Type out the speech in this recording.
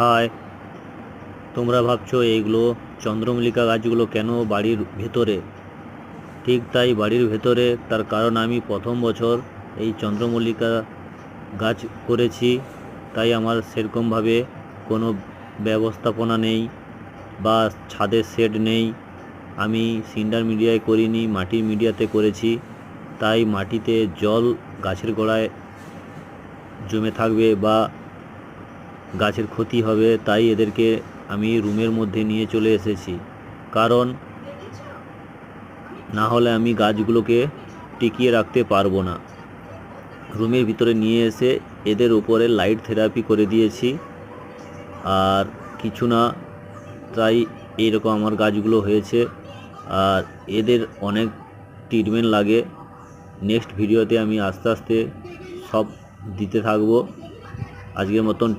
High, তোমরা ভাবছো এইগুলো চন্দ্রমল্লিকা গাছগুলো কেন বাড়ির ভেতরে? ঠিক তাই, বাড়ির ভেতরে। তার কারণ আমি প্রথম বছর এই চন্দ্রমল্লিকা গাছ করেছি, তাই আমার সেরকমভাবে কোনো ব্যবস্থাপনা নেই বা ছাদের শেড নেই। আমি সিন্ডার মিডিয়ায় করিনি, মাটির মিডিয়াতে করেছি। তাই মাটিতে জল গাছের গোড়ায় জমে থাকবে বা গাছের ক্ষতি হবে, তাই এদেরকে আমি রুমের মধ্যে নিয়ে চলে এসেছি। কারণ না হলে আমি গাছগুলোকে টিকিয়ে রাখতে পারবো না। রুমের ভিতরে নিয়ে এসে এদের উপরে লাইট থেরাপি করে দিয়েছি, আর কিছু না, তাই এইরকম আমার গাছগুলো হয়েছে। আর এদের অনেক ট্রিটমেন্ট লাগে। নেক্সট ভিডিওতে আমি আস্তে আস্তে সব দিতে থাকবো। আজকের মতন